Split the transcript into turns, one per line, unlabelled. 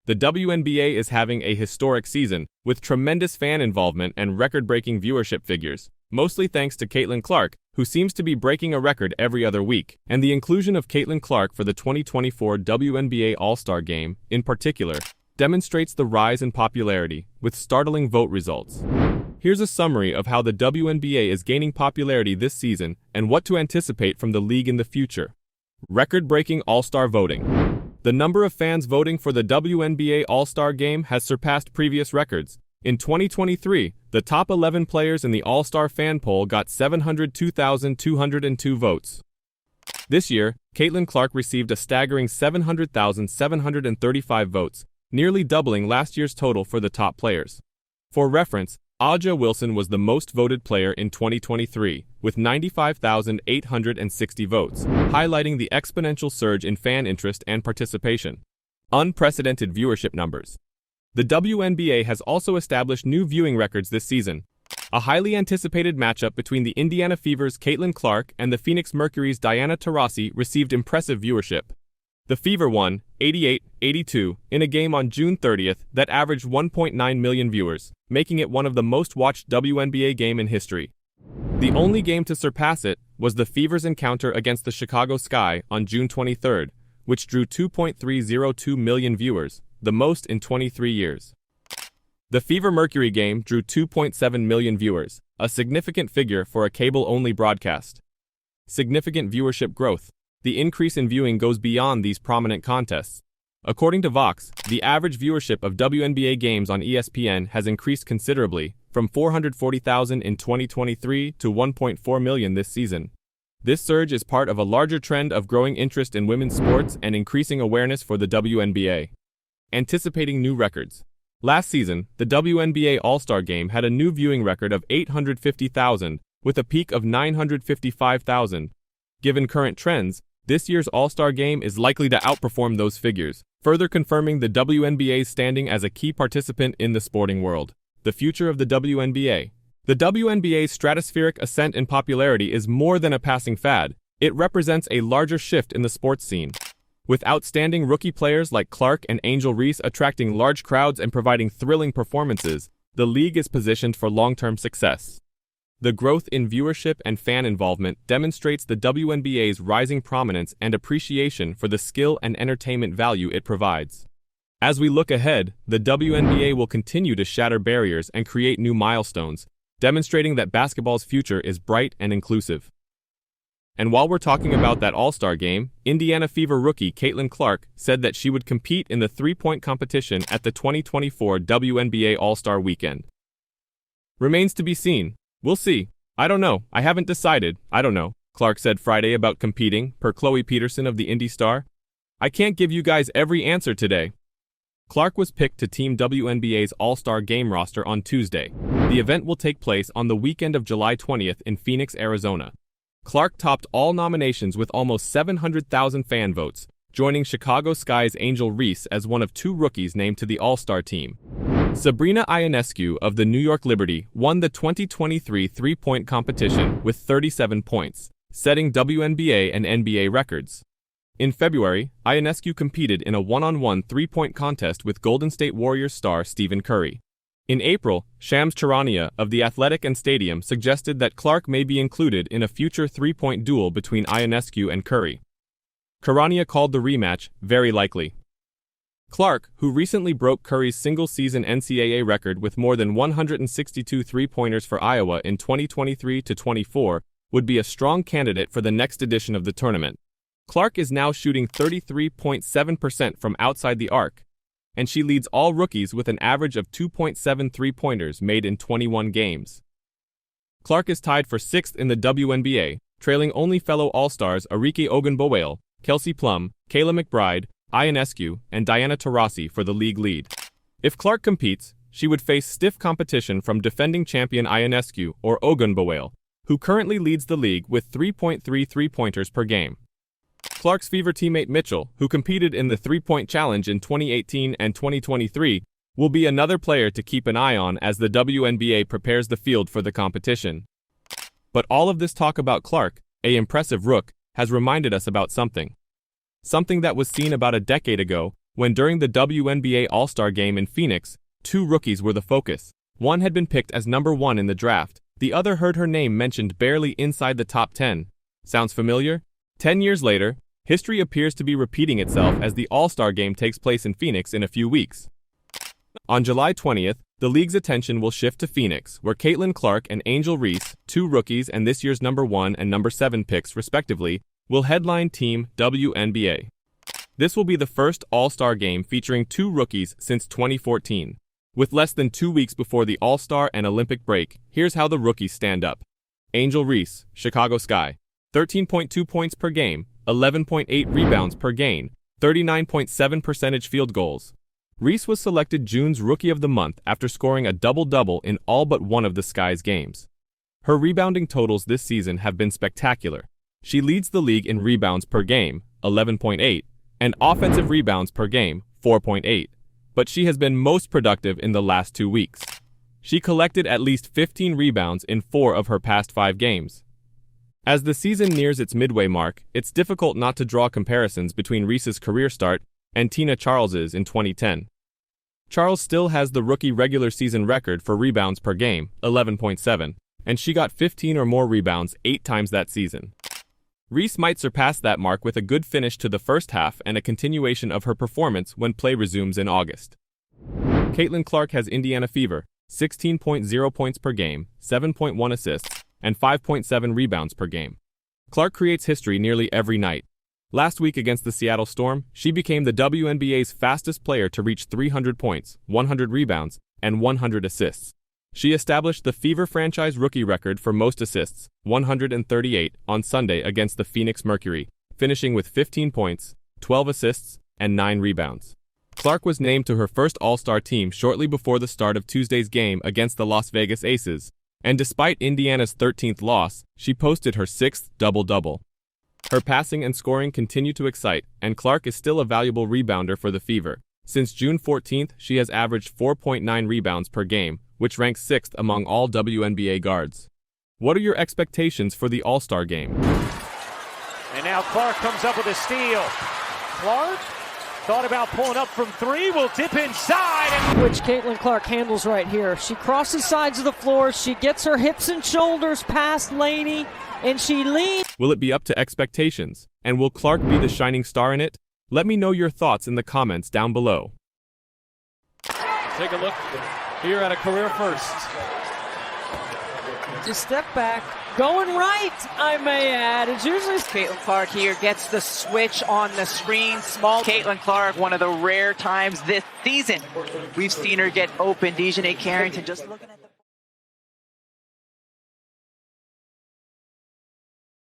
The WNBA is having a historic season, with tremendous fan involvement and record-breaking viewership figures, mostly thanks to Caitlin Clark, who seems to be breaking a record every other week. And the inclusion of Caitlin Clark for the 2024 WNBA All-Star Game, in particular, demonstrates the rise in popularity, with startling vote results. Here's a summary of how the WNBA is gaining popularity this season and what to anticipate from the league in the future. Record-breaking All-Star voting. The number of fans voting for the WNBA All-Star Game has surpassed previous records. In 2023, the top 11 players in the All-Star fan poll got 702,202 votes. This year, Caitlin Clark received a staggering 700,735 votes, nearly doubling last year's total for the top players. For reference, A'ja Wilson was the most voted player in 2023, with 95,860 votes, highlighting the exponential surge in fan interest and participation. Unprecedented viewership numbers. The WNBA has also established new viewing records this season. A highly anticipated matchup between the Indiana Fever's Caitlin Clark and the Phoenix Mercury's Diana Taurasi received impressive viewership. The Fever won 88-82 in a game on June 30th that averaged 1.9 million viewers, making it one of the most-watched WNBA game in history. The only game to surpass it was the Fever's encounter against the Chicago Sky on June 23rd, which drew 2.302 million viewers, the most in 23 years. The Fever Mercury game drew 2.7 million viewers, a significant figure for a cable-only broadcast. Significant viewership growth. The increase in viewing goes beyond these prominent contests. According to Vox, the average viewership of WNBA games on ESPN has increased considerably, from 440,000 in 2023 to 1.4 million this season. This surge is part of a larger trend of growing interest in women's sports and increasing awareness for the WNBA. Anticipating new records. Last season, the WNBA All-Star Game had a new viewing record of 850,000, with a peak of 955,000. Given current trends, this year's All-Star Game is likely to outperform those figures, further confirming the WNBA's standing as a key participant in the sporting world. The future of the WNBA. The WNBA's stratospheric ascent in popularity is more than a passing fad. It represents a larger shift in the sports scene. With outstanding rookie players like Clark and Angel Reese attracting large crowds and providing thrilling performances, the league is positioned for long-term success. The growth in viewership and fan involvement demonstrates the WNBA's rising prominence and appreciation for the skill and entertainment value it provides. As we look ahead, the WNBA will continue to shatter barriers and create new milestones, demonstrating that basketball's future is bright and inclusive. And while we're talking about that All-Star Game, Indiana Fever rookie Caitlin Clark said that she would compete in the three-point competition at the 2024 WNBA All-Star Weekend. Remains to be seen. We'll see. I don't know. I haven't decided. I don't know, Clark said Friday about competing, per Chloe Peterson of the Indy Star. I can't give you guys every answer today. Clark was picked to Team WNBA's All-Star Game roster on Tuesday. The event will take place on the weekend of July 20th in Phoenix, Arizona. Clark topped all nominations with almost 700,000 fan votes, joining Chicago Sky's Angel Reese as one of two rookies named to the All-Star team. Sabrina Ionescu of the New York Liberty won the 2023 three-point competition with 37 points, setting WNBA and NBA records. In February, Ionescu competed in a one-on-one three-point contest with Golden State Warriors star Stephen Curry. In April, Shams Charania of The Athletic and Stadium suggested that Clark may be included in a future three-point duel between Ionescu and Curry. Charania called the rematch very likely. Clark, who recently broke Curry's single-season NCAA record with more than 162 three-pointers for Iowa in 2023-24, would be a strong candidate for the next edition of the tournament. Clark is now shooting 33.7% from outside the arc, and she leads all rookies with an average of 2.7 three-pointers made in 21 games. Clark is tied for 6th in the WNBA, trailing only fellow All-Stars Arike Ogunbowale, Kelsey Plum, Kayla McBride, Ionescu, and Diana Taurasi for the league lead. If Clark competes, she would face stiff competition from defending champion Ionescu or Ogunbowale, who currently leads the league with 3.3 three-pointers per game. Clark's Fever teammate Mitchell, who competed in the three-point challenge in 2018 and 2023, will be another player to keep an eye on as the WNBA prepares the field for the competition. But all of this talk about Clark, an impressive rook, has reminded us about something. Something that was seen about a decade ago, when during the WNBA All-Star Game in Phoenix, two rookies were the focus. One had been picked as number 1 in the draft. The other heard her name mentioned barely inside the top 10. Sounds familiar? 10 years later, history appears to be repeating itself as the All-Star Game takes place in Phoenix in a few weeks. On July 20th, the league's attention will shift to Phoenix, where Caitlin Clark and Angel Reese, two rookies and this year's number 1 and number 7 picks respectively, will headline Team WNBA. This will be the first All-Star Game featuring two rookies since 2014. With less than 2 weeks before the All-Star and Olympic break, here's how the rookies stand up. Angel Reese, Chicago Sky, 13.2 points per game, 11.8 rebounds per game, 39.7% field goals. Reese was selected June's Rookie of the Month after scoring a double-double in all but one of the Sky's games. Her rebounding totals this season have been spectacular. She leads the league in rebounds per game, 11.8, and offensive rebounds per game, 4.8. But she has been most productive in the last 2 weeks. She collected at least 15 rebounds in 4 of her past 5 games. As the season nears its midway mark, it's difficult not to draw comparisons between Reese's career start and Tina Charles's in 2010. Charles still has the rookie regular season record for rebounds per game, 11.7, and she got 15 or more rebounds 8 times that season. Reese might surpass that mark with a good finish to the first half and a continuation of her performance when play resumes in August. Caitlin Clark has Indiana fever, 16.0 points per game, 7.1 assists, and 5.7 rebounds per game. Clark creates history nearly every night. Last week against the Seattle Storm, she became the WNBA's fastest player to reach 300 points, 100 rebounds, and 100 assists. She established the Fever franchise rookie record for most assists, 138, on Sunday against the Phoenix Mercury, finishing with 15 points, 12 assists, and 9 rebounds. Clark was named to her first All-Star team shortly before the start of Tuesday's game against the Las Vegas Aces, and despite Indiana's 13th loss, she posted her 6th double-double. Her passing and scoring continue to excite, and Clark is still a valuable rebounder for the Fever. Since June 14th, she has averaged 4.9 rebounds per game, which ranks 6th among all WNBA guards. What are your expectations for the All-Star Game?
And now Clark comes up with a steal. Clark thought about pulling up from 3, will dip inside.
Which Caitlin Clark handles right here. She crosses sides of the floor, she gets her hips and shoulders past Laney, and she leads.
Will it be up to expectations? And will Clark be the shining star in it? Let me know your thoughts in the comments down below.
Take a look here at a career first.
Just step back. Going right, I may add. It's usually
Caitlin Clark here gets the switch on the screen. Small Caitlin Clark, one of the rare times this season we've seen her get open. Dejanay Carrington just looking at